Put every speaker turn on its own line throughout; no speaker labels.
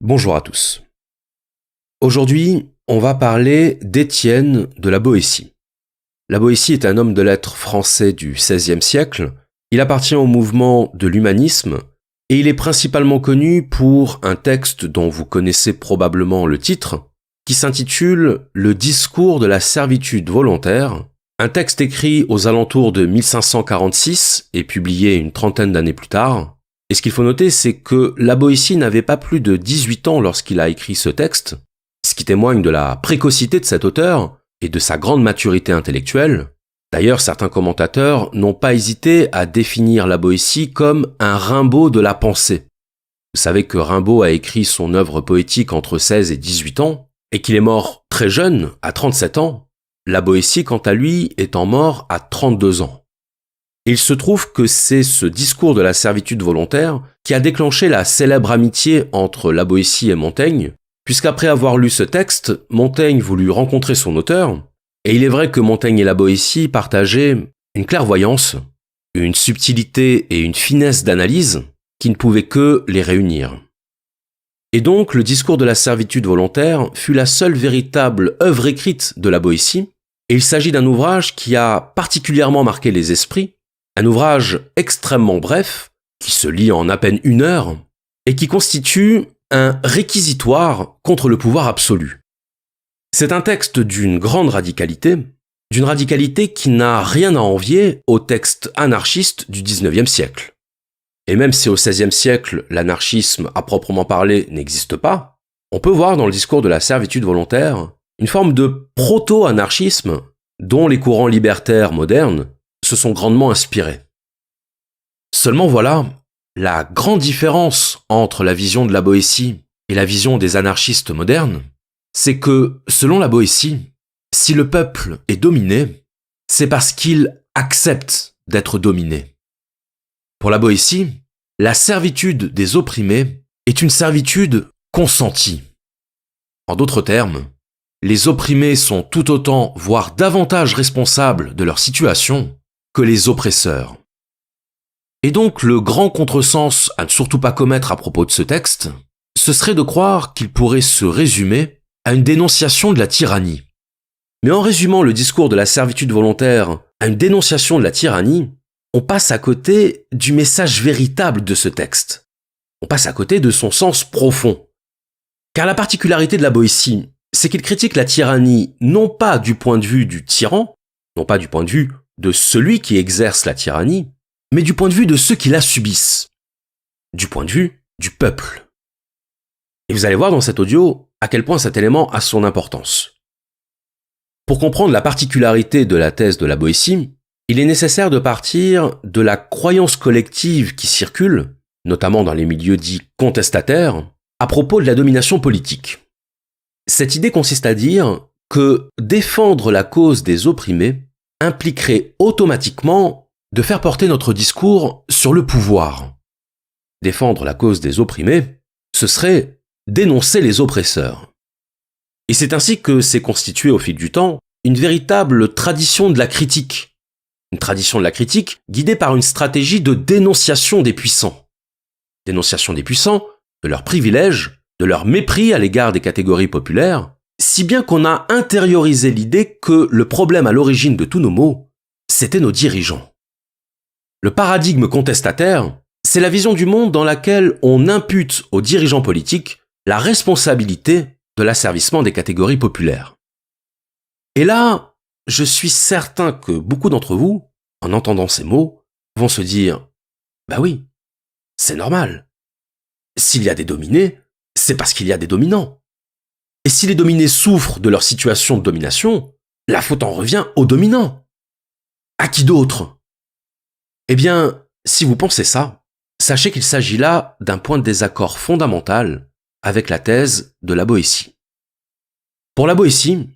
Bonjour à tous. Aujourd'hui, on va parler d'Étienne de la Boétie. La Boétie est un homme de lettres français du XVIe siècle. Il appartient au mouvement de l'humanisme et il est principalement connu pour un texte dont vous connaissez probablement le titre, qui s'intitule « Le discours de la servitude volontaire », un texte écrit aux alentours de 1546 et publié une trentaine d'années plus tard. Et ce qu'il faut noter, c'est que la Boétie n'avait pas plus de 18 ans lorsqu'il a écrit ce texte, ce qui témoigne de la précocité de cet auteur et de sa grande maturité intellectuelle. D'ailleurs, certains commentateurs n'ont pas hésité à définir la Boétie comme un Rimbaud de la pensée. Vous savez que Rimbaud a écrit son œuvre poétique entre 16 et 18 ans, et qu'il est mort très jeune, à 37 ans. La Boétie, quant à lui, étant mort à 32 ans. Il se trouve que c'est ce discours de la servitude volontaire qui a déclenché la célèbre amitié entre la Boétie et Montaigne, puisqu'après avoir lu ce texte, Montaigne voulut rencontrer son auteur, et il est vrai que Montaigne et la Boétie partageaient une clairvoyance, une subtilité et une finesse d'analyse qui ne pouvaient que les réunir. Et donc, le discours de la servitude volontaire fut la seule véritable œuvre écrite de la Boétie, et il s'agit d'un ouvrage qui a particulièrement marqué les esprits, un ouvrage extrêmement bref, qui se lit en à peine 1 heure, et qui constitue un réquisitoire contre le pouvoir absolu. C'est un texte d'une grande radicalité qui n'a rien à envier au texte anarchiste du XIXe siècle. Et même si au XVIe siècle, l'anarchisme à proprement parler n'existe pas, on peut voir dans le discours de la servitude volontaire une forme de proto-anarchisme dont les courants libertaires modernes se sont grandement inspirés. Seulement voilà, la grande différence entre la vision de la Boétie et la vision des anarchistes modernes, c'est que, selon la Boétie, si le peuple est dominé, c'est parce qu'il accepte d'être dominé. Pour la Boétie, la servitude des opprimés est une servitude consentie. En d'autres termes, les opprimés sont tout autant, voire davantage responsables de leur situation que les oppresseurs. Et donc, le grand contresens à ne surtout pas commettre à propos de ce texte, ce serait de croire qu'il pourrait se résumer à une dénonciation de la tyrannie. Mais en résumant le discours de la servitude volontaire à une dénonciation de la tyrannie, on passe à côté du message véritable de ce texte. On passe à côté de son sens profond. Car la particularité de la Boétie, c'est qu'il critique la tyrannie non pas du point de vue du tyran, non pas du point de vue de celui qui exerce la tyrannie, mais du point de vue de ceux qui la subissent, du point de vue du peuple. Et vous allez voir dans cet audio à quel point cet élément a son importance. Pour comprendre la particularité de la thèse de la Boétie, il est nécessaire de partir de la croyance collective qui circule, notamment dans les milieux dits contestataires, à propos de la domination politique. Cette idée consiste à dire que défendre la cause des opprimés impliquerait automatiquement de faire porter notre discours sur le pouvoir. Défendre la cause des opprimés, ce serait dénoncer les oppresseurs. Et c'est ainsi que s'est constituée au fil du temps une véritable tradition de la critique. Une tradition de la critique guidée par une stratégie de dénonciation des puissants. Dénonciation des puissants, de leurs privilèges, de leur mépris à l'égard des catégories populaires, si bien qu'on a intériorisé l'idée que le problème à l'origine de tous nos maux, c'était nos dirigeants. Le paradigme contestataire, c'est la vision du monde dans laquelle on impute aux dirigeants politiques la responsabilité de l'asservissement des catégories populaires. Et là, je suis certain que beaucoup d'entre vous, en entendant ces mots, vont se dire « Bah oui, c'est normal. S'il y a des dominés, c'est parce qu'il y a des dominants. Et si les dominés souffrent de leur situation de domination, la faute en revient aux dominants. À qui d'autre ? Eh bien, si vous pensez ça, sachez qu'il s'agit là d'un point de désaccord fondamental avec la thèse de la Boétie. Pour la Boétie,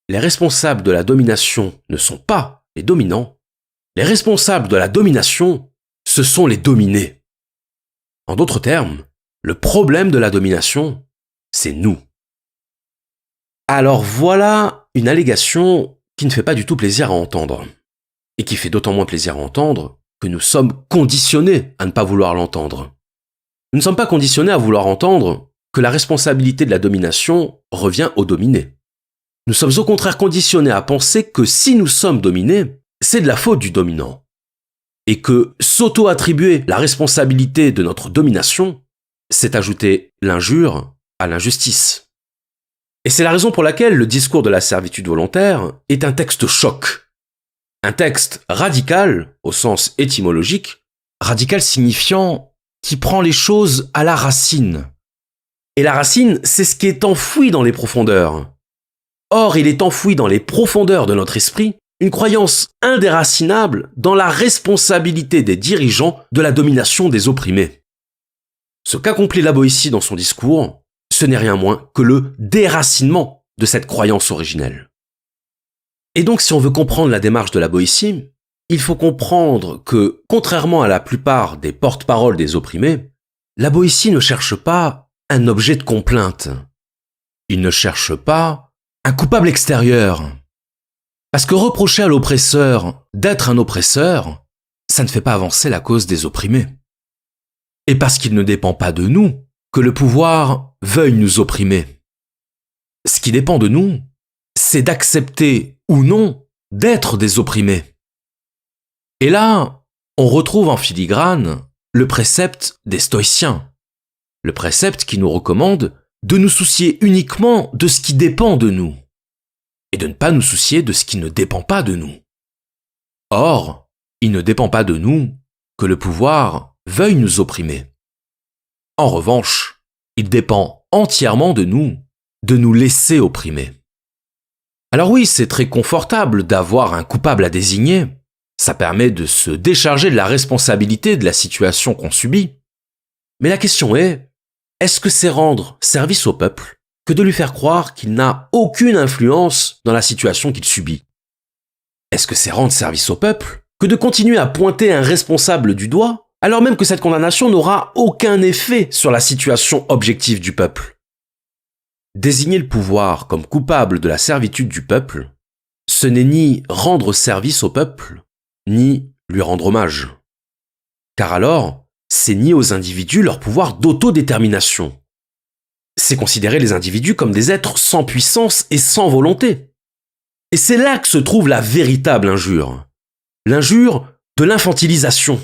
les responsables de la domination ne sont pas les dominants. Les responsables de la domination, ce sont les dominés. En d'autres termes, le problème de la domination, c'est nous. Alors voilà une allégation qui ne fait pas du tout plaisir à entendre. Et qui fait d'autant moins plaisir à entendre que nous sommes conditionnés à ne pas vouloir l'entendre. Nous ne sommes pas conditionnés à vouloir entendre que la responsabilité de la domination revient au dominé. Nous sommes au contraire conditionnés à penser que si nous sommes dominés, c'est de la faute du dominant. Et que s'auto-attribuer la responsabilité de notre domination, c'est ajouter l'injure à l'injustice. Et c'est la raison pour laquelle le discours de la servitude volontaire est un texte choc. Un texte radical, au sens étymologique, radical signifiant qui prend les choses à la racine. Et la racine, c'est ce qui est enfoui dans les profondeurs. Or, il est enfoui dans les profondeurs de notre esprit une croyance indéracinable dans la responsabilité des dirigeants de la domination des opprimés. Ce qu'accomplit la Boétie dans son discours, ce n'est rien moins que le déracinement de cette croyance originelle. Et donc, si on veut comprendre la démarche de la Boétie, il faut comprendre que, contrairement à la plupart des porte-paroles des opprimés, la Boétie ne cherche pas un objet de complainte. Il ne cherche pas un coupable extérieur. Parce que reprocher à l'oppresseur d'être un oppresseur, ça ne fait pas avancer la cause des opprimés. Et parce qu'il ne dépend pas de nous que le pouvoir veuille nous opprimer. Ce qui dépend de nous, c'est d'accepter ou non d'être des opprimés. Et là, on retrouve en filigrane le précepte des stoïciens. Le précepte qui nous recommande de nous soucier uniquement de ce qui dépend de nous et de ne pas nous soucier de ce qui ne dépend pas de nous. Or, il ne dépend pas de nous que le pouvoir veuille nous opprimer. En revanche, il dépend entièrement de nous laisser opprimer. Alors oui, c'est très confortable d'avoir un coupable à désigner. Ça permet de se décharger de la responsabilité de la situation qu'on subit. Mais la question est-ce que c'est rendre service au peuple que de lui faire croire qu'il n'a aucune influence dans la situation qu'il subit? Est-ce que c'est rendre service au peuple que de continuer à pointer un responsable du doigt, alors même que cette condamnation n'aura aucun effet sur la situation objective du peuple? Désigner le pouvoir comme coupable de la servitude du peuple, ce n'est ni rendre service au peuple, ni lui rendre hommage. Car alors, c'est nier aux individus leur pouvoir d'autodétermination. C'est considérer les individus comme des êtres sans puissance et sans volonté. Et c'est là que se trouve la véritable injure. L'injure de l'infantilisation.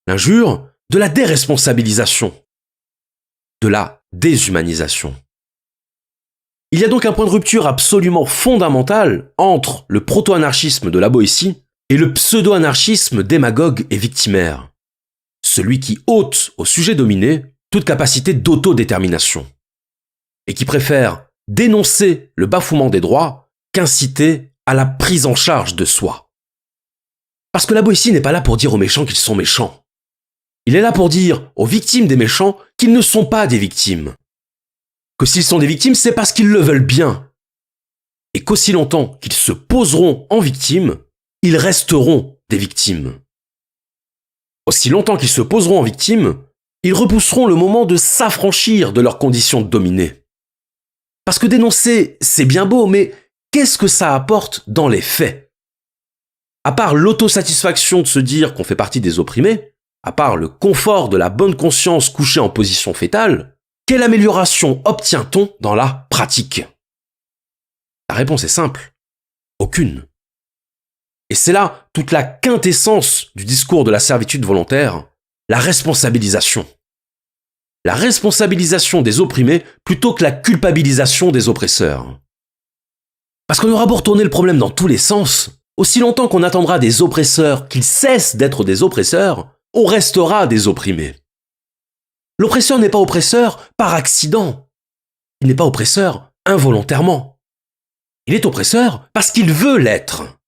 L'injure de la déresponsabilisation. De la déshumanisation. Il y a donc un point de rupture absolument fondamental entre le proto-anarchisme de la Boétie et le pseudo-anarchisme démagogue et victimaire. Celui qui ôte au sujet dominé toute capacité d'autodétermination. Et qui préfère dénoncer le bafouement des droits qu'inciter à la prise en charge de soi. Parce que la Boétie n'est pas là pour dire aux méchants qu'ils sont méchants. Il est là pour dire aux victimes des méchants qu'ils ne sont pas des victimes. Que s'ils sont des victimes, c'est parce qu'ils le veulent bien. Et qu'aussi longtemps qu'ils se poseront en victimes, ils resteront des victimes. Aussi longtemps qu'ils se poseront en victimes, ils repousseront le moment de s'affranchir de leur condition de dominés. Parce que dénoncer, c'est bien beau, mais qu'est-ce que ça apporte dans les faits? À part l'autosatisfaction de se dire qu'on fait partie des opprimés, à part le confort de la bonne conscience couchée en position fétale, quelle amélioration obtient-on dans la pratique? La réponse est simple. Aucune. Et c'est là toute la quintessence du discours de la servitude volontaire, la responsabilisation. La responsabilisation des opprimés plutôt que la culpabilisation des oppresseurs. Parce qu'on aura beau retourner le problème dans tous les sens, aussi longtemps qu'on attendra des oppresseurs qu'ils cessent d'être des oppresseurs, on restera des opprimés. L'oppresseur n'est pas oppresseur par accident. Il n'est pas oppresseur involontairement. Il est oppresseur parce qu'il veut l'être.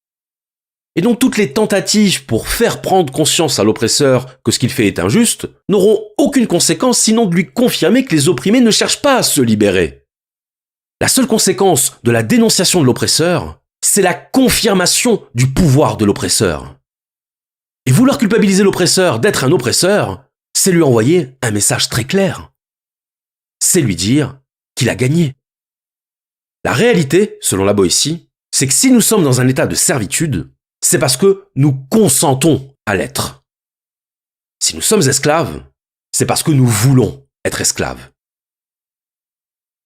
Et donc toutes les tentatives pour faire prendre conscience à l'oppresseur que ce qu'il fait est injuste n'auront aucune conséquence sinon de lui confirmer que les opprimés ne cherchent pas à se libérer. La seule conséquence de la dénonciation de l'oppresseur, c'est la confirmation du pouvoir de l'oppresseur. Et vouloir culpabiliser l'oppresseur d'être un oppresseur, c'est lui envoyer un message très clair. C'est lui dire qu'il a gagné. La réalité, selon la Boétie, c'est que si nous sommes dans un état de servitude, c'est parce que nous consentons à l'être. Si nous sommes esclaves, c'est parce que nous voulons être esclaves.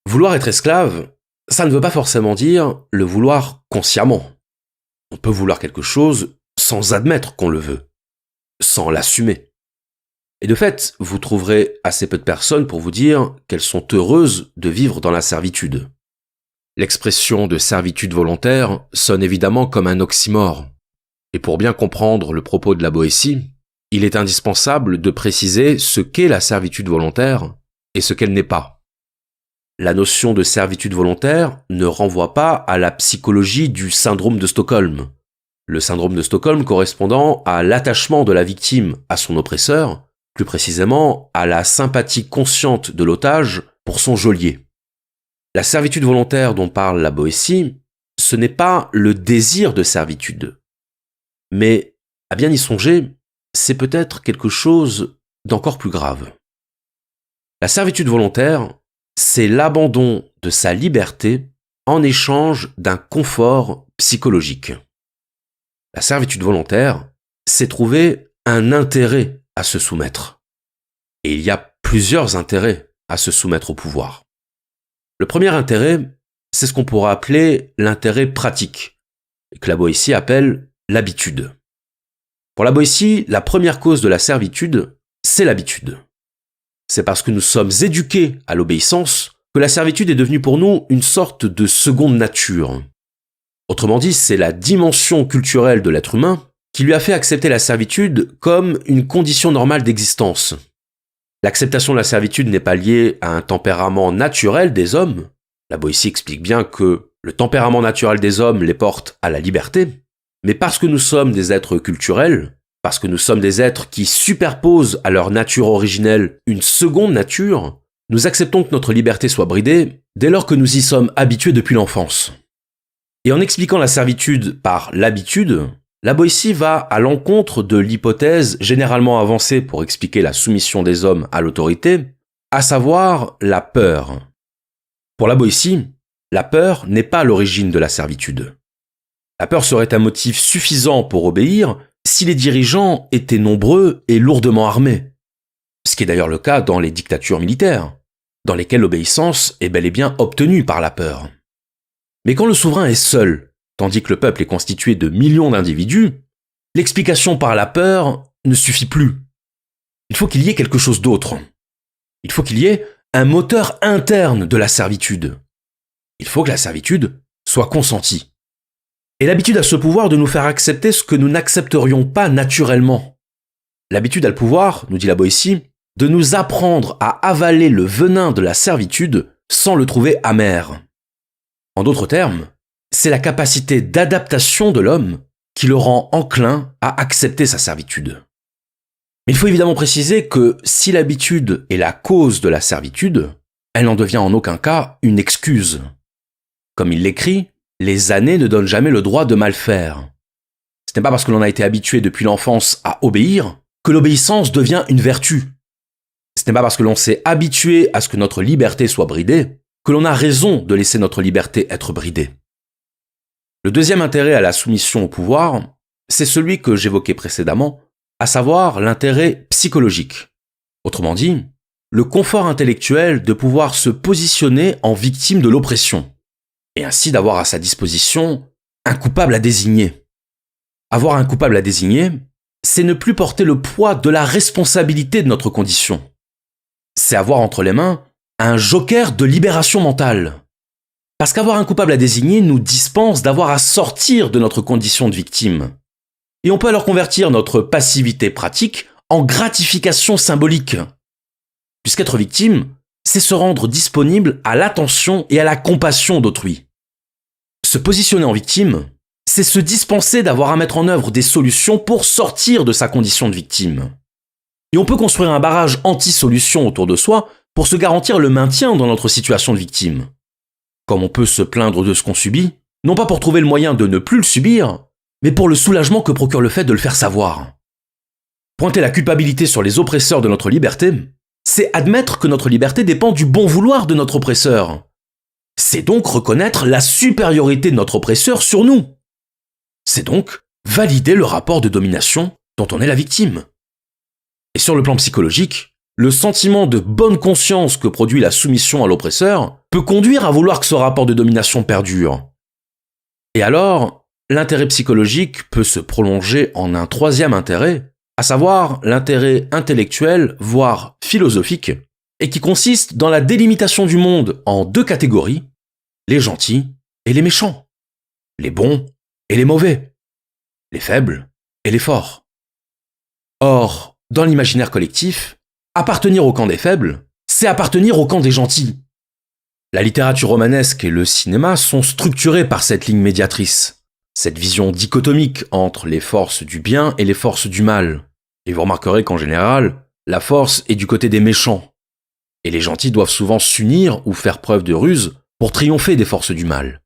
Vouloir être esclave, ça ne veut pas forcément dire le vouloir consciemment. On peut vouloir quelque chose sans admettre qu'on le veut, sans l'assumer. Et de fait, vous trouverez assez peu de personnes pour vous dire qu'elles sont heureuses de vivre dans la servitude. L'expression de servitude volontaire sonne évidemment comme un oxymore. Et pour bien comprendre le propos de la Boétie, il est indispensable de préciser ce qu'est la servitude volontaire et ce qu'elle n'est pas. La notion de servitude volontaire ne renvoie pas à la psychologie du syndrome de Stockholm. Le syndrome de Stockholm correspondant à l'attachement de la victime à son oppresseur, plus précisément à la sympathie consciente de l'otage pour son geôlier. La servitude volontaire dont parle la Boétie, ce n'est pas le désir de servitude. Mais, à bien y songer, c'est peut-être quelque chose d'encore plus grave. La servitude volontaire, c'est l'abandon de sa liberté en échange d'un confort psychologique. La servitude volontaire, c'est trouver un intérêt à se soumettre. Et il y a plusieurs intérêts à se soumettre au pouvoir. Le premier intérêt, c'est ce qu'on pourrait appeler l'intérêt pratique, et que la Boétie appelle l'habitude. Pour la Boétie, la première cause de la servitude, c'est l'habitude. C'est parce que nous sommes éduqués à l'obéissance que la servitude est devenue pour nous une sorte de seconde nature. Autrement dit, c'est la dimension culturelle de l'être humain qui lui a fait accepter la servitude comme une condition normale d'existence. L'acceptation de la servitude n'est pas liée à un tempérament naturel des hommes. La Boétie explique bien que le tempérament naturel des hommes les porte à la liberté, mais parce que nous sommes des êtres culturels, parce que nous sommes des êtres qui superposent à leur nature originelle une seconde nature, nous acceptons que notre liberté soit bridée dès lors que nous y sommes habitués depuis l'enfance. Et en expliquant la servitude par l'habitude, la Boétie va à l'encontre de l'hypothèse généralement avancée pour expliquer la soumission des hommes à l'autorité, à savoir la peur. Pour la Boétie, la peur n'est pas l'origine de la servitude. La peur serait un motif suffisant pour obéir si les dirigeants étaient nombreux et lourdement armés. Ce qui est d'ailleurs le cas dans les dictatures militaires, dans lesquelles l'obéissance est bel et bien obtenue par la peur. Mais quand le souverain est seul, tandis que le peuple est constitué de millions d'individus, l'explication par la peur ne suffit plus. Il faut qu'il y ait quelque chose d'autre. Il faut qu'il y ait un moteur interne de la servitude. Il faut que la servitude soit consentie. Et l'habitude a ce pouvoir de nous faire accepter ce que nous n'accepterions pas naturellement. L'habitude a le pouvoir, nous dit la Boétie, de nous apprendre à avaler le venin de la servitude sans le trouver amer. En d'autres termes, c'est la capacité d'adaptation de l'homme qui le rend enclin à accepter sa servitude. Mais il faut évidemment préciser que si l'habitude est la cause de la servitude, elle n'en devient en aucun cas une excuse. Comme il l'écrit, les années ne donnent jamais le droit de mal faire. Ce n'est pas parce que l'on a été habitué depuis l'enfance à obéir que l'obéissance devient une vertu. Ce n'est pas parce que l'on s'est habitué à ce que notre liberté soit bridée que l'on a raison de laisser notre liberté être bridée. Le deuxième intérêt à la soumission au pouvoir, c'est celui que j'évoquais précédemment, à savoir l'intérêt psychologique. Autrement dit, le confort intellectuel de pouvoir se positionner en victime de l'oppression, et ainsi d'avoir à sa disposition un coupable à désigner. Avoir un coupable à désigner, c'est ne plus porter le poids de la responsabilité de notre condition. C'est avoir entre les mains un joker de libération mentale. Parce qu'avoir un coupable à désigner nous dispense d'avoir à sortir de notre condition de victime. Et on peut alors convertir notre passivité pratique en gratification symbolique. Puisqu'être victime, c'est se rendre disponible à l'attention et à la compassion d'autrui. Se positionner en victime, c'est se dispenser d'avoir à mettre en œuvre des solutions pour sortir de sa condition de victime. Et on peut construire un barrage anti-solution autour de soi pour se garantir le maintien dans notre situation de victime. Comme on peut se plaindre de ce qu'on subit, non pas pour trouver le moyen de ne plus le subir, mais pour le soulagement que procure le fait de le faire savoir. Pointer la culpabilité sur les oppresseurs de notre liberté, c'est admettre que notre liberté dépend du bon vouloir de notre oppresseur. C'est donc reconnaître la supériorité de notre oppresseur sur nous. C'est donc valider le rapport de domination dont on est la victime. Et sur le plan psychologique, le sentiment de bonne conscience que produit la soumission à l'oppresseur peut conduire à vouloir que ce rapport de domination perdure. Et alors, l'intérêt psychologique peut se prolonger en un troisième intérêt, à savoir l'intérêt intellectuel, voire philosophique, et qui consiste dans la délimitation du monde en deux catégories, les gentils et les méchants, les bons et les mauvais, les faibles et les forts. Or, dans l'imaginaire collectif, appartenir au camp des faibles, c'est appartenir au camp des gentils. La littérature romanesque et le cinéma sont structurés par cette ligne médiatrice, cette vision dichotomique entre les forces du bien et les forces du mal. Et vous remarquerez qu'en général, la force est du côté des méchants. Et les gentils doivent souvent s'unir ou faire preuve de ruse pour triompher des forces du mal.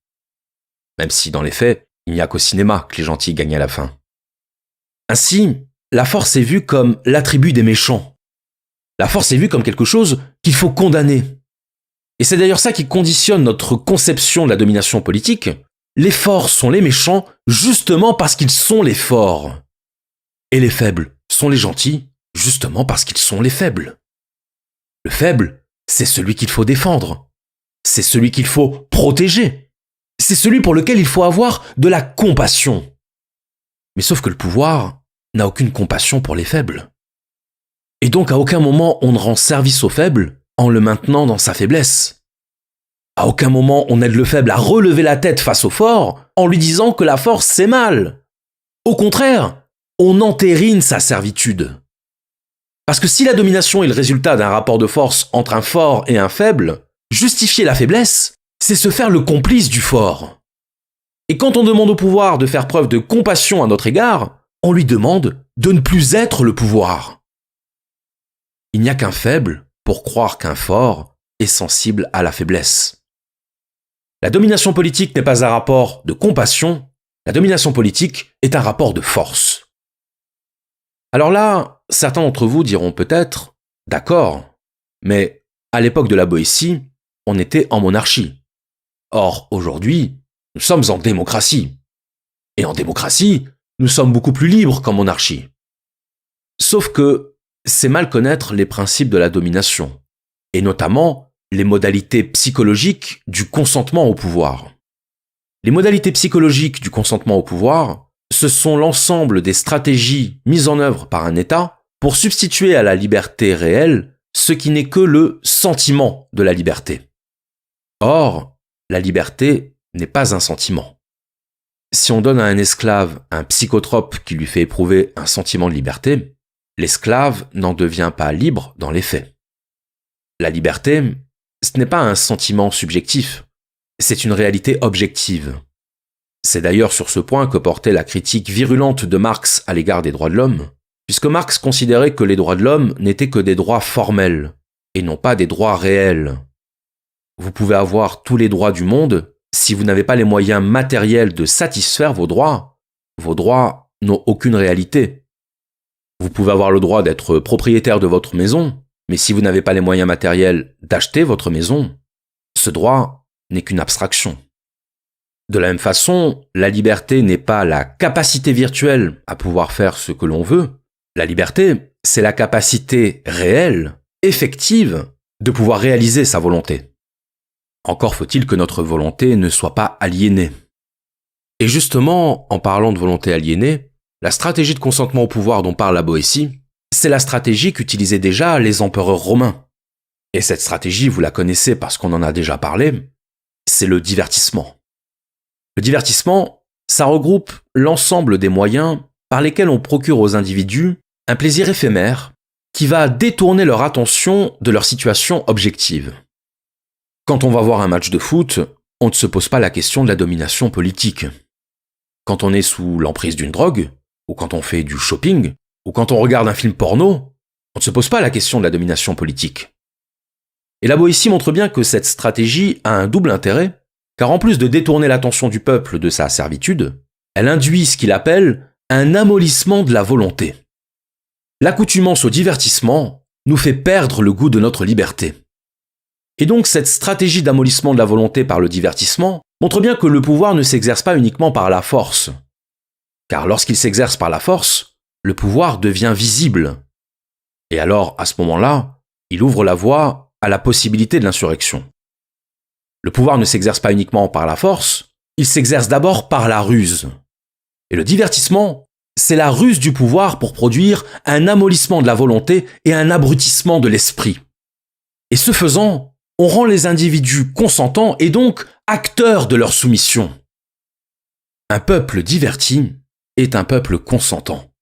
Même si, dans les faits, il n'y a qu'au cinéma que les gentils gagnent à la fin. Ainsi, la force est vue comme l'attribut des méchants. La force est vue comme quelque chose qu'il faut condamner. Et c'est d'ailleurs ça qui conditionne notre conception de la domination politique. Les forts sont les méchants justement parce qu'ils sont les forts. Et les faibles sont les gentils justement parce qu'ils sont les faibles. Le faible, c'est celui qu'il faut défendre. C'est celui qu'il faut protéger. C'est celui pour lequel il faut avoir de la compassion. Mais sauf que le pouvoir n'a aucune compassion pour les faibles. Et donc à aucun moment on ne rend service au faible en le maintenant dans sa faiblesse. À aucun moment on aide le faible à relever la tête face au fort en lui disant que la force c'est mal. Au contraire, on entérine sa servitude. Parce que si la domination est le résultat d'un rapport de force entre un fort et un faible, justifier la faiblesse, c'est se faire le complice du fort. Et quand on demande au pouvoir de faire preuve de compassion à notre égard, on lui demande de ne plus être le pouvoir. Il n'y a qu'un faible pour croire qu'un fort est sensible à la faiblesse. La domination politique n'est pas un rapport de compassion, la domination politique est un rapport de force. Alors là, certains d'entre vous diront peut-être « D'accord, mais à l'époque de la Boétie, on était en monarchie. Or, aujourd'hui, nous sommes en démocratie. Et en démocratie, nous sommes beaucoup plus libres qu'en monarchie. » Sauf que c'est mal connaître les principes de la domination, et notamment les modalités psychologiques du consentement au pouvoir. Les modalités psychologiques du consentement au pouvoir, ce sont l'ensemble des stratégies mises en œuvre par un État pour substituer à la liberté réelle ce qui n'est que le sentiment de la liberté. Or, la liberté n'est pas un sentiment. Si on donne à un esclave un psychotrope qui lui fait éprouver un sentiment de liberté, l'esclave n'en devient pas libre dans les faits. La liberté, ce n'est pas un sentiment subjectif, c'est une réalité objective. C'est d'ailleurs sur ce point que portait la critique virulente de Marx à l'égard des droits de l'homme, puisque Marx considérait que les droits de l'homme n'étaient que des droits formels, et non pas des droits réels. Vous pouvez avoir tous les droits du monde, si vous n'avez pas les moyens matériels de satisfaire vos droits n'ont aucune réalité. Vous pouvez avoir le droit d'être propriétaire de votre maison, mais si vous n'avez pas les moyens matériels d'acheter votre maison, ce droit n'est qu'une abstraction. De la même façon, la liberté n'est pas la capacité virtuelle à pouvoir faire ce que l'on veut. La liberté, c'est la capacité réelle, effective, de pouvoir réaliser sa volonté. Encore faut-il que notre volonté ne soit pas aliénée. Et justement, en parlant de volonté aliénée, la stratégie de consentement au pouvoir dont parle la Boétie, c'est la stratégie qu'utilisaient déjà les empereurs romains. Et cette stratégie, vous la connaissez parce qu'on en a déjà parlé, c'est le divertissement. Le divertissement, ça regroupe l'ensemble des moyens par lesquels on procure aux individus un plaisir éphémère qui va détourner leur attention de leur situation objective. Quand on va voir un match de foot, on ne se pose pas la question de la domination politique. Quand on est sous l'emprise d'une drogue, ou quand on fait du shopping, ou quand on regarde un film porno, on ne se pose pas la question de la domination politique. Et la Boétie montre bien que cette stratégie a un double intérêt, car en plus de détourner l'attention du peuple de sa servitude, elle induit ce qu'il appelle un amollissement de la volonté. L'accoutumance au divertissement nous fait perdre le goût de notre liberté. Et donc cette stratégie d'amollissement de la volonté par le divertissement montre bien que le pouvoir ne s'exerce pas uniquement par la force. Car lorsqu'il s'exerce par la force, le pouvoir devient visible. Et alors, à ce moment-là, il ouvre la voie à la possibilité de l'insurrection. Le pouvoir ne s'exerce pas uniquement par la force, il s'exerce d'abord par la ruse. Et le divertissement, c'est la ruse du pouvoir pour produire un amollissement de la volonté et un abrutissement de l'esprit. Et ce faisant, on rend les individus consentants et donc acteurs de leur soumission. Un peuple diverti est un peuple consentant.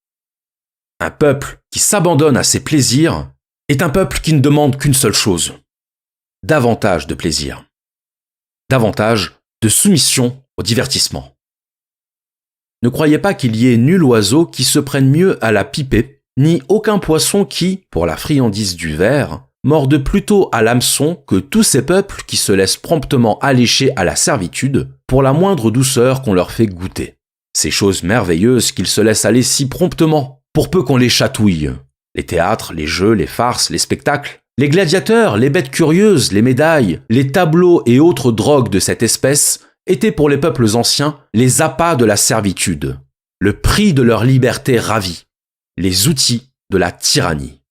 Un peuple qui s'abandonne à ses plaisirs est un peuple qui ne demande qu'une seule chose: davantage de plaisir, davantage de soumission au divertissement. Ne croyez pas qu'il y ait nul oiseau qui se prenne mieux à la piper, ni aucun poisson qui, pour la friandise du ver, morde plutôt à l'hameçon que tous ces peuples qui se laissent promptement allécher à la servitude pour la moindre douceur qu'on leur fait goûter. Ces choses merveilleuses qu'ils se laissent aller si promptement, pour peu qu'on les chatouille. Les théâtres, les jeux, les farces, les spectacles, les gladiateurs, les bêtes curieuses, les médailles, les tableaux et autres drogues de cette espèce étaient pour les peuples anciens les appâts de la servitude, le prix de leur liberté ravie, les outils de la tyrannie.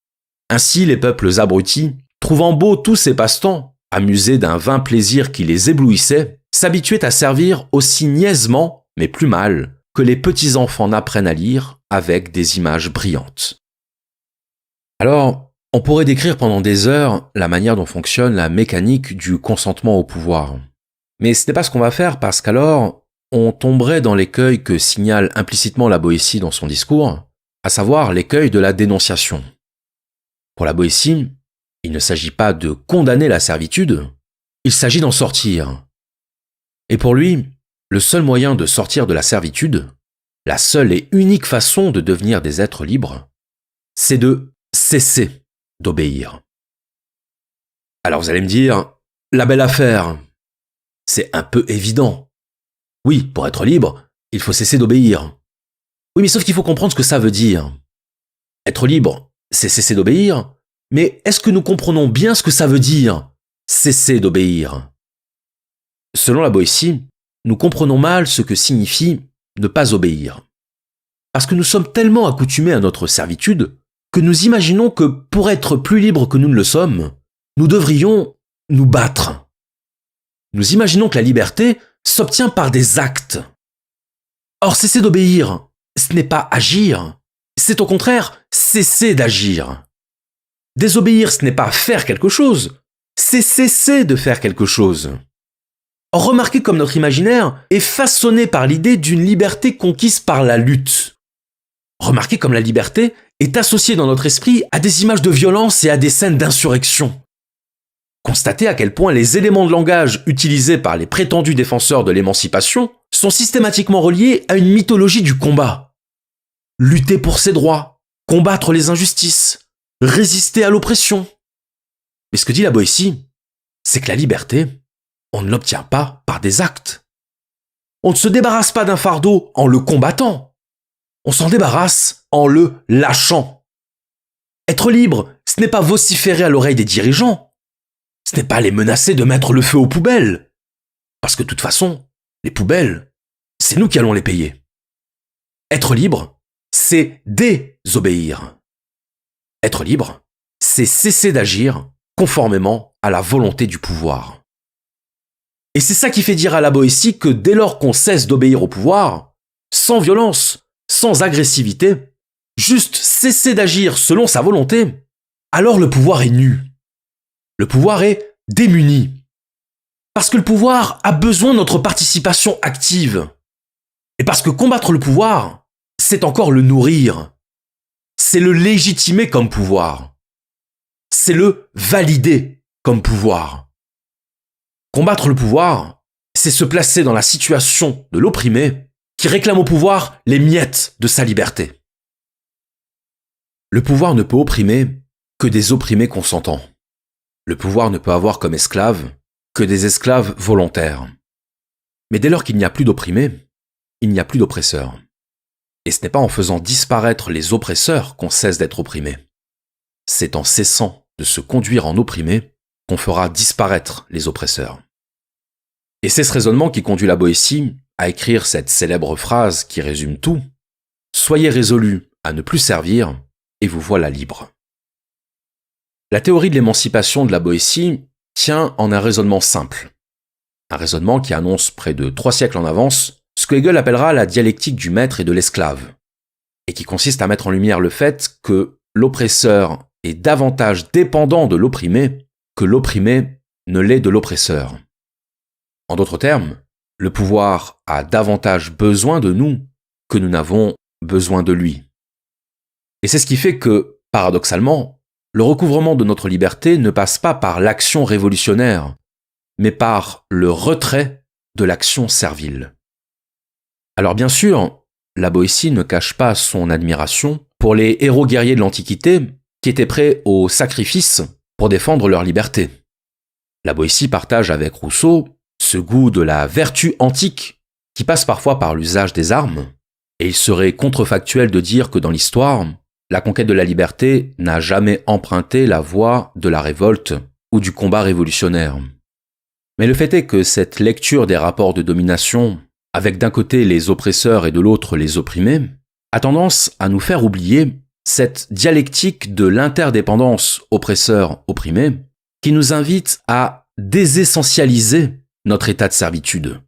Ainsi les peuples abrutis, trouvant beaux tous ces passe-temps, amusés d'un vain plaisir qui les éblouissait, s'habituaient à servir aussi niaisement, mais plus mal, que les petits-enfants n'apprennent à lire avec des images brillantes. Alors, on pourrait décrire pendant des heures la manière dont fonctionne la mécanique du consentement au pouvoir. Mais ce n'est pas ce qu'on va faire parce qu'alors, on tomberait dans l'écueil que signale implicitement la Boétie dans son discours, à savoir l'écueil de la dénonciation. Pour la Boétie, il ne s'agit pas de condamner la servitude, il s'agit d'en sortir. Et pour lui, le seul moyen de sortir de la servitude, la seule et unique façon de devenir des êtres libres, c'est de cesser d'obéir. Alors vous allez me dire, la belle affaire, c'est un peu évident. Oui, pour être libre, il faut cesser d'obéir. Oui, mais sauf qu'il faut comprendre ce que ça veut dire. Être libre, c'est cesser d'obéir, mais est-ce que nous comprenons bien ce que ça veut dire, cesser d'obéir? Selon la Boétie, nous comprenons mal ce que signifie ne pas obéir. Parce que nous sommes tellement accoutumés à notre servitude que nous imaginons que pour être plus libres que nous ne le sommes, nous devrions nous battre. Nous imaginons que la liberté s'obtient par des actes. Or, cesser d'obéir, ce n'est pas agir, c'est au contraire cesser d'agir. Désobéir, ce n'est pas faire quelque chose, c'est cesser de faire quelque chose. Or, remarquez comme notre imaginaire est façonné par l'idée d'une liberté conquise par la lutte. Remarquez comme la liberté est associée dans notre esprit à des images de violence et à des scènes d'insurrection. Constatez à quel point les éléments de langage utilisés par les prétendus défenseurs de l'émancipation sont systématiquement reliés à une mythologie du combat. Lutter pour ses droits, combattre les injustices, résister à l'oppression. Mais ce que dit la Boétie, c'est que la liberté, on ne l'obtient pas par des actes. On ne se débarrasse pas d'un fardeau en le combattant. On s'en débarrasse en le lâchant. Être libre, ce n'est pas vociférer à l'oreille des dirigeants. Ce n'est pas les menacer de mettre le feu aux poubelles. Parce que de toute façon, les poubelles, c'est nous qui allons les payer. Être libre, c'est désobéir. Être libre, c'est cesser d'agir conformément à la volonté du pouvoir. Et c'est ça qui fait dire à la Boétie que dès lors qu'on cesse d'obéir au pouvoir, sans violence, sans agressivité, juste cesser d'agir selon sa volonté, alors le pouvoir est nu. Le pouvoir est démuni. Parce que le pouvoir a besoin de notre participation active. Et parce que combattre le pouvoir, c'est encore le nourrir. C'est le légitimer comme pouvoir. C'est le valider comme pouvoir. Combattre le pouvoir, c'est se placer dans la situation de l'opprimé qui réclame au pouvoir les miettes de sa liberté. Le pouvoir ne peut opprimer que des opprimés consentants. Le pouvoir ne peut avoir comme esclaves que des esclaves volontaires. Mais dès lors qu'il n'y a plus d'opprimés, il n'y a plus d'oppresseurs. Et ce n'est pas en faisant disparaître les oppresseurs qu'on cesse d'être opprimé. C'est en cessant de se conduire en opprimé qu'on fera disparaître les oppresseurs. Et c'est ce raisonnement qui conduit la Boétie à écrire cette célèbre phrase qui résume tout. « Soyez résolus à ne plus servir, et vous voilà libre. » La théorie de l'émancipation de la Boétie tient en un raisonnement simple. Un raisonnement qui annonce près de 3 siècles en avance ce que Hegel appellera la dialectique du maître et de l'esclave, et qui consiste à mettre en lumière le fait que l'oppresseur est davantage dépendant de l'opprimé que l'opprimé ne l'est de l'oppresseur. En d'autres termes, le pouvoir a davantage besoin de nous que nous n'avons besoin de lui. Et c'est ce qui fait que, paradoxalement, le recouvrement de notre liberté ne passe pas par l'action révolutionnaire, mais par le retrait de l'action servile. Alors bien sûr, la Boétie ne cache pas son admiration pour les héros guerriers de l'Antiquité qui étaient prêts au sacrifice pour défendre leur liberté. La Boétie partage avec Rousseau ce goût de la vertu antique qui passe parfois par l'usage des armes, et il serait contrefactuel de dire que dans l'histoire, la conquête de la liberté n'a jamais emprunté la voie de la révolte ou du combat révolutionnaire. Mais le fait est que cette lecture des rapports de domination, avec d'un côté les oppresseurs et de l'autre les opprimés, a tendance à nous faire oublier cette dialectique de l'interdépendance oppresseur-opprimé qui nous invite à désessentialiser notre état de servitude,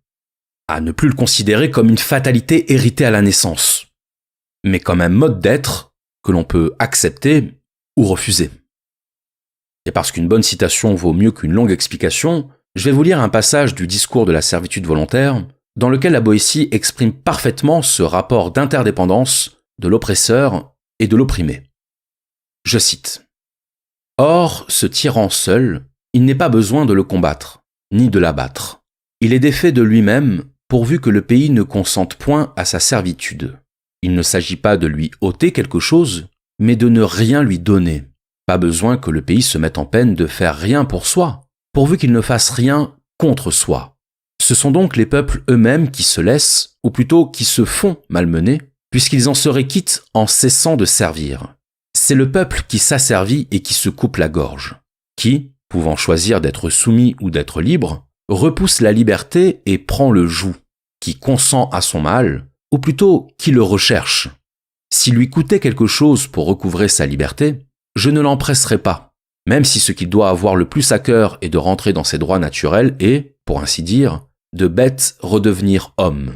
à ne plus le considérer comme une fatalité héritée à la naissance, mais comme un mode d'être que l'on peut accepter ou refuser. Et parce qu'une bonne citation vaut mieux qu'une longue explication, je vais vous lire un passage du discours de la servitude volontaire dans lequel la Boétie exprime parfaitement ce rapport d'interdépendance de l'oppresseur et de l'opprimé. Je cite. « Or, ce tyran seul, il n'est pas besoin de le combattre, ni de l'abattre. Il est défait de lui-même, pourvu que le pays ne consente point à sa servitude. Il ne s'agit pas de lui ôter quelque chose, mais de ne rien lui donner. Pas besoin que le pays se mette en peine de faire rien pour soi, pourvu qu'il ne fasse rien contre soi. Ce sont donc les peuples eux-mêmes qui se laissent, ou plutôt qui se font malmener, puisqu'ils en seraient quittes en cessant de servir. C'est le peuple qui s'asservit et qui se coupe la gorge, qui, pouvant choisir d'être soumis ou d'être libre, repousse la liberté et prend le joug, qui consent à son mal, ou plutôt qui le recherche. S'il lui coûtait quelque chose pour recouvrer sa liberté, je ne l'empresserais pas, même si ce qu'il doit avoir le plus à cœur est de rentrer dans ses droits naturels et, pour ainsi dire, de bête redevenir homme.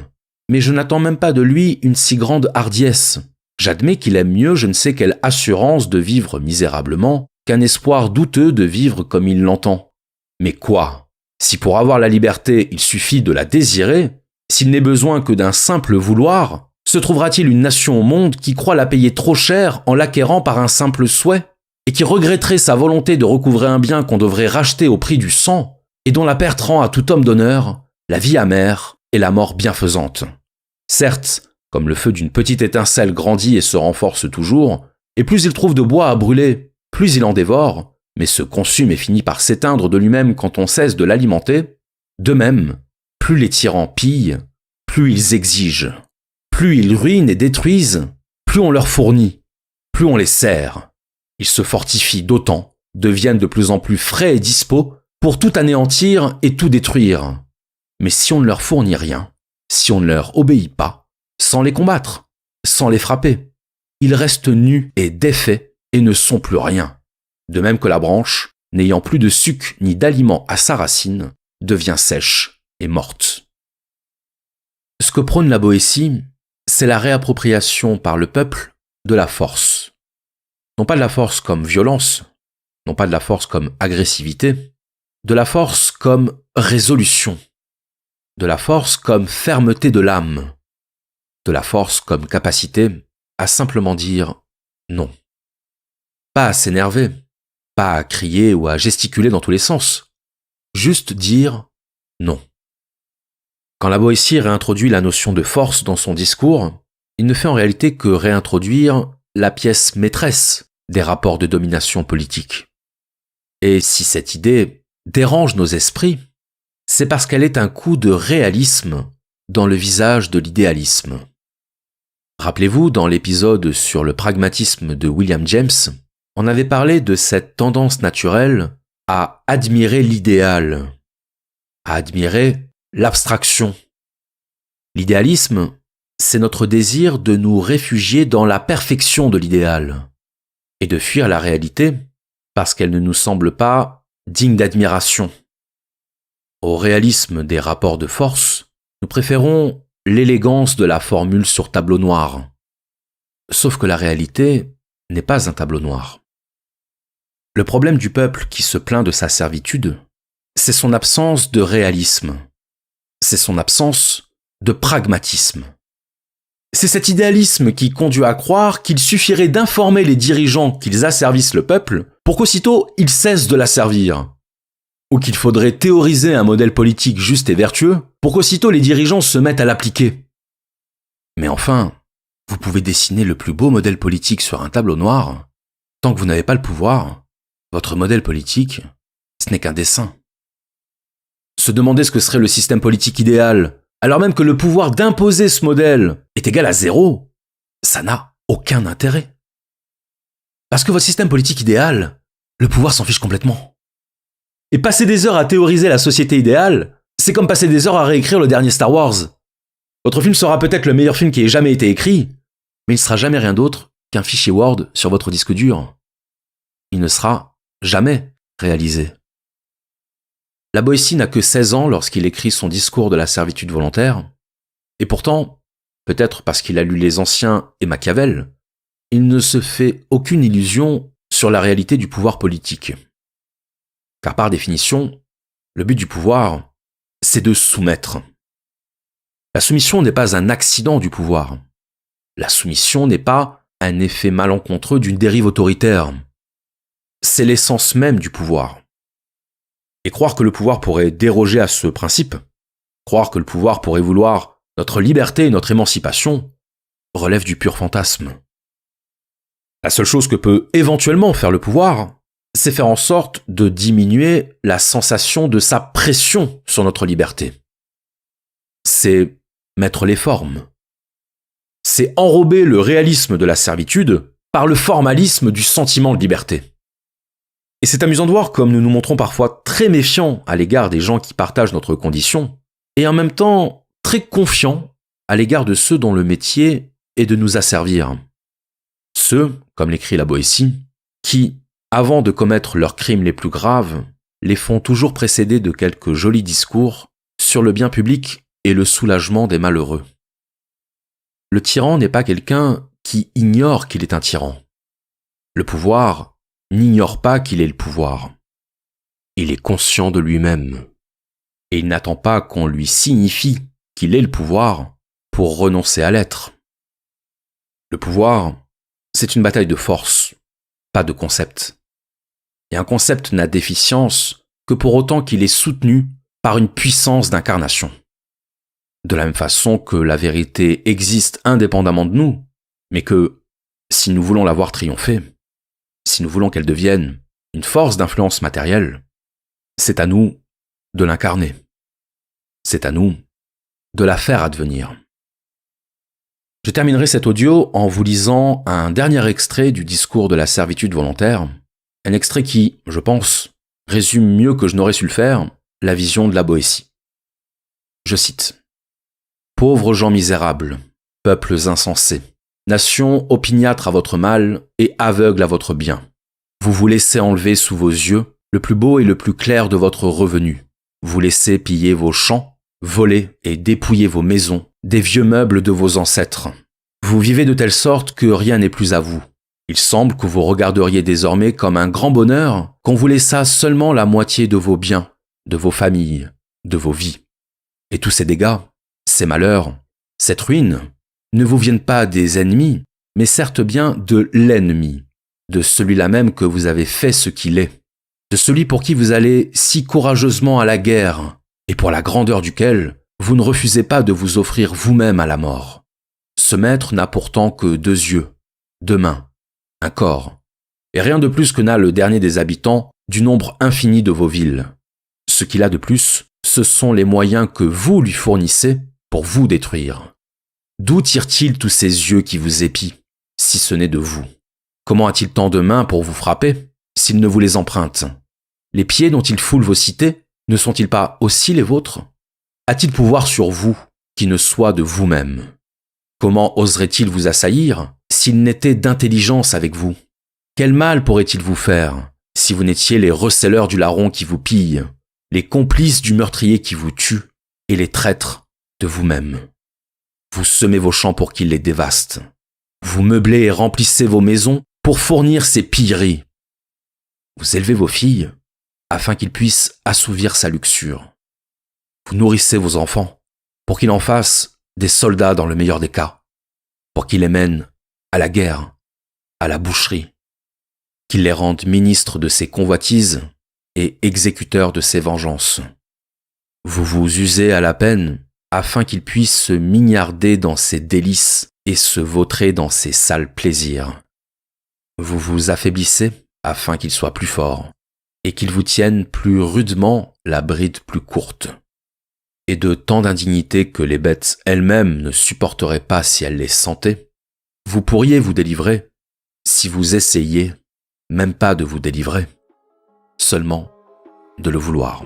Mais je n'attends même pas de lui une si grande hardiesse. J'admets qu'il aime mieux je ne sais quelle assurance de vivre misérablement qu'un espoir douteux de vivre comme il l'entend. Mais quoi ? Si pour avoir la liberté il suffit de la désirer, s'il n'est besoin que d'un simple vouloir, se trouvera-t-il une nation au monde qui croit la payer trop cher en l'acquérant par un simple souhait, et qui regretterait sa volonté de recouvrer un bien qu'on devrait racheter au prix du sang, et dont la perte rend à tout homme d'honneur la vie amère et la mort bienfaisante. Certes, comme le feu d'une petite étincelle grandit et se renforce toujours, et plus il trouve de bois à brûler, plus il en dévore, mais se consume et finit par s'éteindre de lui-même quand on cesse de l'alimenter, de même, plus les tyrans pillent, plus ils exigent. Plus ils ruinent et détruisent, plus on leur fournit, plus on les sert. Ils se fortifient d'autant, deviennent de plus en plus frais et dispos pour tout anéantir et tout détruire. Mais si on ne leur fournit rien, si on ne leur obéit pas, sans les combattre, sans les frapper, ils restent nus et défaits et ne sont plus rien. De même que la branche, n'ayant plus de suc ni d'aliment à sa racine, devient sèche et morte. Ce que prône la Boétie, c'est la réappropriation par le peuple de la force. Non pas de la force comme violence, non pas de la force comme agressivité, de la force comme résolution, de la force comme fermeté de l'âme, de la force comme capacité à simplement dire non. Pas à s'énerver, pas à crier ou à gesticuler dans tous les sens, juste dire non. Quand la Boétie réintroduit la notion de force dans son discours, il ne fait en réalité que réintroduire la pièce maîtresse des rapports de domination politique. Et si cette idée dérange nos esprits, c'est parce qu'elle est un coup de réalisme dans le visage de l'idéalisme. Rappelez-vous, dans l'épisode sur le pragmatisme de William James, on avait parlé de cette tendance naturelle à admirer l'idéal, à admirer l'abstraction. L'idéalisme, c'est notre désir de nous réfugier dans la perfection de l'idéal et de fuir la réalité parce qu'elle ne nous semble pas digne d'admiration. Au réalisme des rapports de force, nous préférons l'élégance de la formule sur tableau noir. Sauf que la réalité n'est pas un tableau noir. Le problème du peuple qui se plaint de sa servitude, c'est son absence de réalisme. C'est son absence de pragmatisme. C'est cet idéalisme qui conduit à croire qu'il suffirait d'informer les dirigeants qu'ils asservissent le peuple pour qu'aussitôt ils cessent de l'asservir. Ou qu'il faudrait théoriser un modèle politique juste et vertueux pour qu'aussitôt les dirigeants se mettent à l'appliquer. Mais enfin, vous pouvez dessiner le plus beau modèle politique sur un tableau noir. Tant que vous n'avez pas le pouvoir, votre modèle politique, ce n'est qu'un dessin. Se demander ce que serait le système politique idéal, alors même que le pouvoir d'imposer ce modèle est égal à 0, ça n'a aucun intérêt. Parce que votre système politique idéal, le pouvoir s'en fiche complètement. Et passer des heures à théoriser la société idéale, c'est comme passer des heures à réécrire le dernier Star Wars. Votre film sera peut-être le meilleur film qui ait jamais été écrit, mais il ne sera jamais rien d'autre qu'un fichier Word sur votre disque dur. Il ne sera jamais réalisé. La Boétie n'a que 16 ans lorsqu'il écrit son discours de la servitude volontaire, et pourtant, peut-être parce qu'il a lu les Anciens et Machiavel, il ne se fait aucune illusion sur la réalité du pouvoir politique. Car par définition, le but du pouvoir, c'est de soumettre. La soumission n'est pas un accident du pouvoir. La soumission n'est pas un effet malencontreux d'une dérive autoritaire. C'est l'essence même du pouvoir. Et croire que le pouvoir pourrait déroger à ce principe, croire que le pouvoir pourrait vouloir notre liberté et notre émancipation, relève du pur fantasme. La seule chose que peut éventuellement faire le pouvoir, c'est faire en sorte de diminuer la sensation de sa pression sur notre liberté. C'est mettre les formes. C'est enrober le réalisme de la servitude par le formalisme du sentiment de liberté. Et c'est amusant de voir comme nous nous montrons parfois très méfiants à l'égard des gens qui partagent notre condition, et en même temps très confiants à l'égard de ceux dont le métier est de nous asservir. Ceux, comme l'écrit la Boétie, qui, avant de commettre leurs crimes les plus graves, les font toujours précéder de quelques jolis discours sur le bien public et le soulagement des malheureux. Le tyran n'est pas quelqu'un qui ignore qu'il est un tyran. Le pouvoir n'ignore pas qu'il est le pouvoir. Il est conscient de lui-même. Et il n'attend pas qu'on lui signifie qu'il est le pouvoir pour renoncer à l'être. Le pouvoir, c'est une bataille de force, pas de concept. Et un concept n'a d'efficience que pour autant qu'il est soutenu par une puissance d'incarnation. De la même façon que la vérité existe indépendamment de nous, mais que, si nous voulons la voir triompher, si nous voulons qu'elle devienne une force d'influence matérielle, c'est à nous de l'incarner. C'est à nous de la faire advenir. Je terminerai cet audio en vous lisant un dernier extrait du discours de la servitude volontaire, un extrait qui, je pense, résume mieux que je n'aurais su le faire la vision de la Boétie. Je cite. « Pauvres gens misérables, peuples insensés, nation opiniâtre à votre mal et aveugle à votre bien, vous vous laissez enlever sous vos yeux le plus beau et le plus clair de votre revenu, vous laissez piller vos champs, voler et dépouiller vos maisons, des vieux meubles de vos ancêtres. Vous vivez de telle sorte que rien n'est plus à vous. Il semble que vous regarderiez désormais comme un grand bonheur qu'on vous laissa seulement la moitié de vos biens, de vos familles, de vos vies. Et tous ces dégâts, ces malheurs, cette ruine, ne vous viennent pas des ennemis, mais certes bien de l'ennemi, de celui-là même que vous avez fait ce qu'il est, de celui pour qui vous allez si courageusement à la guerre, et pour la grandeur duquel vous ne refusez pas de vous offrir vous-même à la mort. Ce maître n'a pourtant que 2 yeux, 2 mains, un corps, et rien de plus que n'a le dernier des habitants du nombre infini de vos villes. Ce qu'il a de plus, ce sont les moyens que vous lui fournissez pour vous détruire. D'où tire-t-il tous ces yeux qui vous épient, si ce n'est de vous? Comment a-t-il tant de mains pour vous frapper, s'il ne vous les emprunte? Les pieds dont il foule vos cités, ne sont-ils pas aussi les vôtres? A-t-il pouvoir sur vous qui ne soit de vous-même? Comment oserait-il vous assaillir s'il n'était d'intelligence avec vous? Quel mal pourrait-il vous faire si vous n'étiez les receleurs du larron qui vous pille, les complices du meurtrier qui vous tue et les traîtres de vous-même. Vous semez vos champs pour qu'il les dévaste. Vous meublez et remplissez vos maisons pour fournir ses pilleries. Vous élevez vos filles afin qu'ils puissent assouvir sa luxure. Vous nourrissez vos enfants pour qu'ils en fassent des soldats dans le meilleur des cas, pour qu'ils les mènent à la guerre, à la boucherie, qu'ils les rendent ministres de ses convoitises et exécuteurs de ses vengeances. Vous vous usez à la peine afin qu'ils puissent se mignarder dans ses délices et se vautrer dans ses sales plaisirs. Vous vous affaiblissez afin qu'ils soient plus forts et qu'ils vous tiennent plus rudement la bride plus courte. Et de tant d'indignité que les bêtes elles-mêmes ne supporteraient pas si elles les sentaient, vous pourriez vous délivrer si vous essayiez même pas de vous délivrer, seulement de le vouloir.